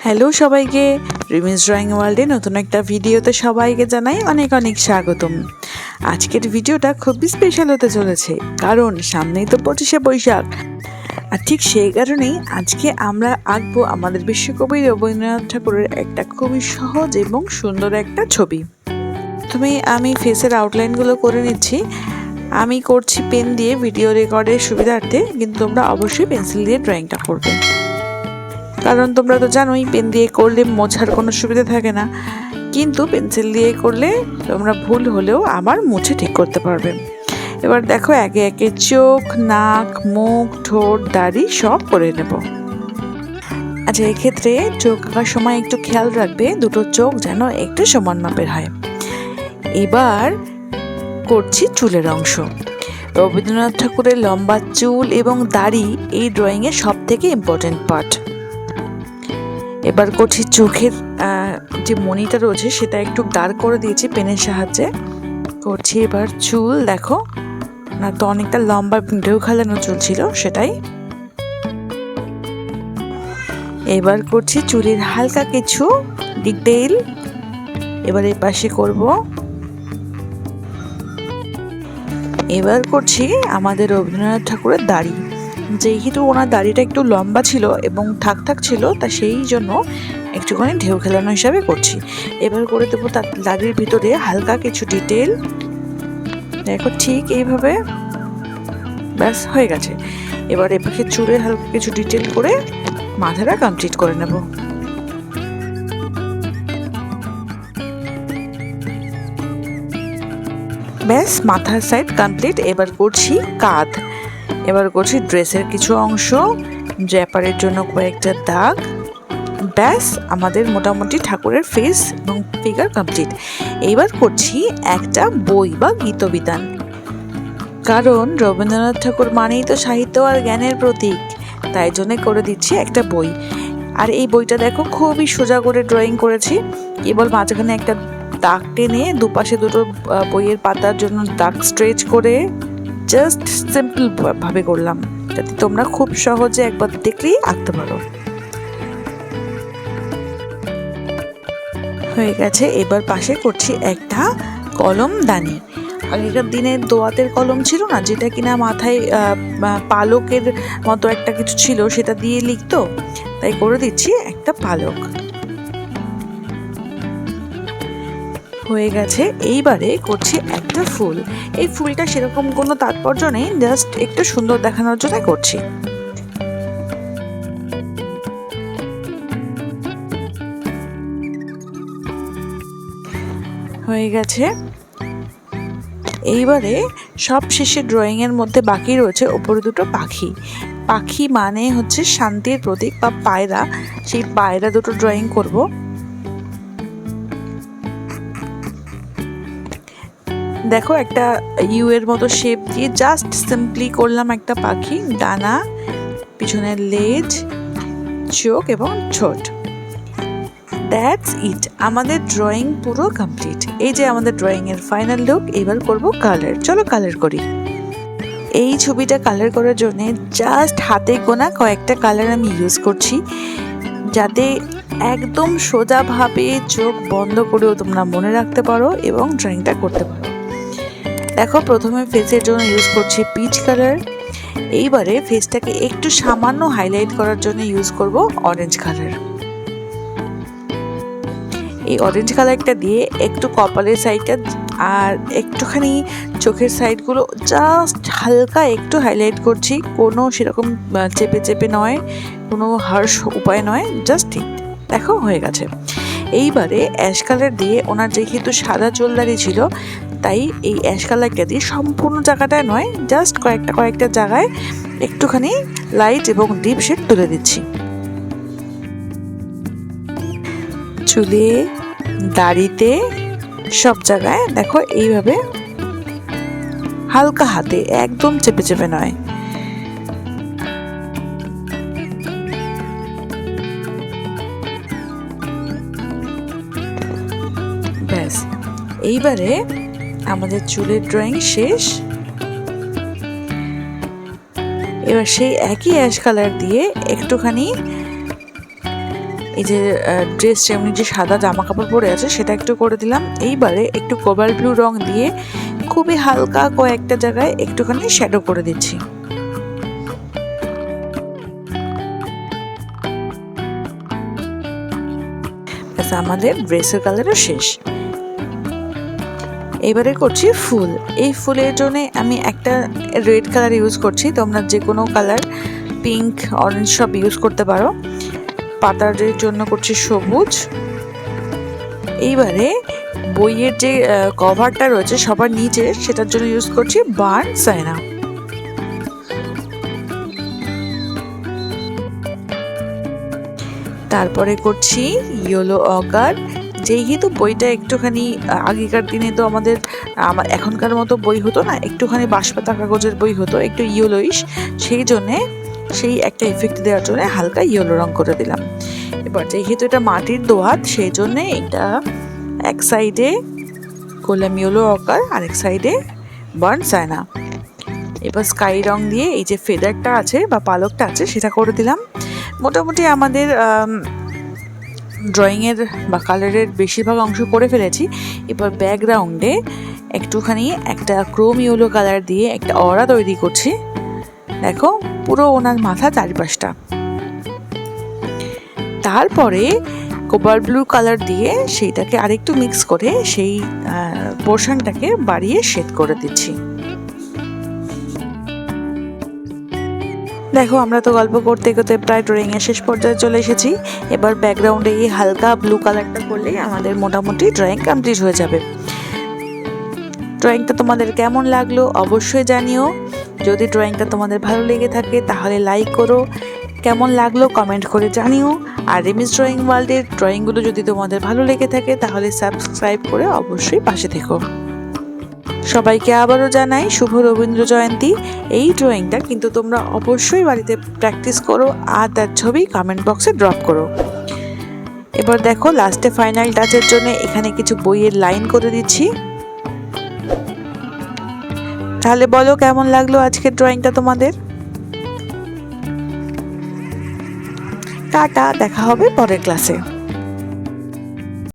Hello সবাইকে, রিমিস drawing ওয়ার্ল্ডে নতুন একটা ভিডিওতে সবাইকে জানাই অনেক অনেক স্বাগতম। আজকের ভিডিওটা খুবই স্পেশাল হতে চলেছে, কারণ সামনেই তো 25শে বৈশাখ। আর ঠিক সেই কারণেই আজকে আমরা আঁকবো আমাদের বিশ্বকবি রবীন্দ্রনাথ ঠাকুরের একটা খুবই সহজ এবং সুন্দর একটা ছবি। প্রথমেই আমি ফেসের আউটলাইনগুলো করে নিচ্ছি। আমি করছি পেন দিয়ে ভিডিও রেকর্ডের সুবিধার্থে, কিন্তু তোমরা অবশ্যই পেন্সিল দিয়ে ড্রয়িংটা করবে, কারণ তোমরা তো জানোই পেন দিয়ে করলে মোছার কোনো সুবিধা থাকে না, কিন্তু পেন্সিল দিয়ে করলে তোমরা ভুল হলেও আবার মুছে ঠিক করতে পারবে। এবার দেখো একে একে চোখ, নাক, মুখ, ঠোঁট, দাড়ি সব করে নেব। আচ্ছা, এক্ষেত্রে চোখ আঁকার সময় একটু খেয়াল রাখবে দুটো চোখ যেন একটু সমান মাপের হয়। এবার করছি চুলের অংশ। রবীন্দ্রনাথ ঠাকুরের লম্বা চুল এবং দাড়ি এই ড্রয়িংয়ের সব থেকে ইম্পর্টেন্ট পার্ট। এবার করছি চোখের যে মণিটা রয়েছে সেটা একটু দাঁড় করে দিয়েছি পেনের সাহায্যে। করছি এবার চুল, দেখো না তো অনেকটা লম্বা ঢেউ খেলানো চুল ছিল সেটাই। এবার করছি চুলের হালকা কিছু ডিটেইল। এবার এই পাশে করব। এবার করছি আমাদের রবীন্দ্রনাথ ঠাকুরের দাড়ি। যেহেতু ওনার দাড়িটা একটু লম্বা ছিল এবং ঠাক ঠাক ছিল, তা সেই জন্য একটুখানি ঢেউ খেলানো হিসাবে করছি। এবার করে দেবো তার দাড়ির ভিতরে হালকা কিছু ডিটেল। দেখো ঠিক এইভাবে, ব্যাস হয়ে গেছে। এবার এপাশে চুলে হালকা কিছু ডিটেল করে মাথাটা কমপ্লিট করে নেব। ব্যাস মাথার সাইড কমপ্লিট। এবার করছি কাঁধ। এবার করছি ড্রেসের কিছু অংশ, জ্যাপারের জন্য কয়েকটা দাগ। ব্যাস আমাদের মোটামুটি ঠাকুরের ফেস এবং ফিগার কমপ্লিট। এইবার করছি একটা বই বা গীতবিতান, কারণ রবীন্দ্রনাথ ঠাকুর মানেই তো সাহিত্য আর জ্ঞানের প্রতীক, তাই জন্য করে দিচ্ছি একটা বই। আর এই বইটা দেখো খুবই সোজা করে ড্রয়িং করেছি, কেবল মাঝখানে একটা দাগ টেনে দুপাশে দুটো বইয়ের পাতার জন্য দাগ স্ট্রেচ করে জাস্ট সিম্পল ভাবে করলাম, যাতে তোমরা খুব সহজে একবার দেখলেই আঁকতে পারো। হয়ে গেছে। এবার পাশে করছি একটা কলমদানি। আগেকার দিনে দোয়াতের কলম ছিল না, যেটা কিনা মাথায় পালকের মতো একটা কিছু ছিল, সেটা দিয়ে লিখতো, তাই করে দিচ্ছি একটা পালক। হয়ে গেছে। এইবারে করছি একটা ফুল। এই ফুলটা সেরকম কোনো তাৎপর্য নেই, জাস্ট একটু সুন্দর দেখানোর জন্য করছি। হয়ে গেছে। এইবারে সব শেষে ড্রয়িংয়ের মধ্যে বাকি রয়েছে ওপরে দুটো পাখি। পাখি মানে হচ্ছে শান্তির প্রতীক বা পায়রা, সেই পায়রা দুটো ড্রয়িং করব। দেখো একটা ইউ এর মতো শেপ দিয়ে জাস্ট সিম্পলি করলাম একটা পাখি, ডানা, পিছনের লেজ, চোখ এবং ঠোঁট। দ্যাটস ইট, আমাদের ড্রয়িং পুরো কমপ্লিট। এই যে আমাদের ড্রয়িং এর ফাইনাল লুক। এবার করব কালার। চলো কালার করি। এই ছবিটা কালার করার জন্য জাস্ট হাতে গোনা কয়েকটা কালার আমি ইউজ করছি, যাতে একদম সোজাভাবে চোখ বন্ধ করেও তোমরা মনে রাখতে পারো এবং ড্রয়িংটা করতে পারো। দেখো প্রথমে ফেসের জন্য ইউজ করছি পিচ কালার। এইবারে ফেসটাকে একটু সামান্য হাইলাইট করার জন্য ইউজ করব অরেঞ্জ কালার। এই অরেঞ্জ কালারটা দিয়ে একটু কপালের সাইডটা আর একটুখানি চোখের সাইডগুলো জাস্ট হালকা একটু হাইলাইট করছি, কোনো সেরকম চেপে চেপে নয়, কোনো হার্শ উপায় নয়, জাস্ট ঠিক। দেখো হয়ে গেছে। এইবারে অ্যাশ কালার দিয়ে, ওনার যেহেতু সাদা চুলদারি ছিল, তাই এই অ্যাশ কালারটা দিয়ে সম্পূর্ণ জায়গাটায় নয়, জাস্ট কয়েকটা জায়গায় একটুখানি লাইট এবং ডিপ শেড তুলে দিচ্ছি। চুলে, দাড়িতে, সব জায়গায় দেখো এইভাবে হালকা হাতে, একদম চেপে চেপে নয়। ব্যাস এইবারে আমাদের চুলের ড্রয়িং শেষ। এবার সেই একই অ্যাশ কালার দিয়ে একটুখানি এই যে ড্রেস এমনি যে সাদা জামা কাপড় পরে আছে সেটা একটু করে দিলাম। এইবারে একটু কোবাল্ট ব্লু রং দিয়ে খুবই হালকা কয়েকটা জায়গায় একটুখানি শ্যাডো করে দিচ্ছি। আমাদের ড্রেসের কালারও শেষ। এবারে করছি ফুল। এই ফুলের জন্য আমি একটা রেড কালার ইউজ করছি, তোমরা যে কোনো কালার পিঙ্ক অরেঞ্জ সব ইউজ করতে পারো। পাতার জন্য করছি সবুজ। এইবারে বইয়ের যে কভারটা রয়েছে সবার নিচে সেটার জন্য ইউজ করছি বার্ন সাইনা। তারপরে করছি ইয়েলো অগার। যেহেতু বইটা একটুখানি আগেকার দিনে তো আমাদের এখনকার মতো বই হতো না, একটুখানি বাঁশপাতা কাগজের বই হতো, একটু ইয়েলোইশ, সেই জন্যে সেই একটা এফেক্ট দেওয়ার জন্য হালকা ইয়েলো রং করে দিলাম। এবার যেহেতু এটা মাটির দোয়াত সেই জন্যে এটা এক সাইডে করলাম ইয়েলো অগার, আরেক সাইডে বার্ন সাইনা। এবার স্কাই রং দিয়ে এই যে ফেদারটা আছে বা পালকটা আছে সেটা করে দিলাম। মোটামুটি আমাদের ড্রয়িংয়ের বা কালারের বেশিরভাগ অংশ করে ফেলেছি। এবার ব্যাকগ্রাউন্ডে একটুখানি একটা ক্রোম ইয়েলো কালার দিয়ে একটা অরা তৈরি করছি। দেখো পুরো ওনার মাথা চারিপাশটা। তারপরে কোবাল্ট ব্লু কালার দিয়ে সেইটাকে আরেকটু মিক্স করে সেই পোর্শনটাকে বাড়িয়ে শেড করে দিচ্ছি। দেখো আমরা তো গল্প করতে করতে প্রায় ড্রয়িংয়ের শেষ পর্যায়ে চলে এসেছি। এবার ব্যাকগ্রাউন্ডে এই হালকা ব্লু কালারটা করলেই আমাদের মোটামুটি ড্রয়িং কমপ্লিট হয়ে যাবে। ড্রয়িংটা তোমাদের কেমন লাগলো অবশ্যই জানিও। যদি ড্রয়িংটা তোমাদের ভালো লেগে থাকে তাহলে লাইক করো, কেমন লাগলো কমেন্ট করে জানিও। আর রিমিস ড্রয়িং ওয়ার্ল্ডের ড্রয়িংগুলো যদি তোমাদের ভালো লেগে থাকে তাহলে সাবস্ক্রাইব করে অবশ্যই পাশে থেকো। সবাইকে আবারও জানাই শুভ রবীন্দ্র জয়ন্তী। এই ড্রয়িংটা কিন্তু তোমরা অবশ্যই বাড়িতে প্র্যাকটিস করো আর তার ছবি কমেন্ট বক্সে ড্রপ করো। এবার দেখো লাস্টে ফাইনাল টাচের জন্য এখানে কিছু বইয়ের লাইন করে দিচ্ছি। তাহলে বলো কেমন লাগলো আজকের ড্রয়িংটা তোমাদের। টাটা, দেখা হবে পরের ক্লাসে।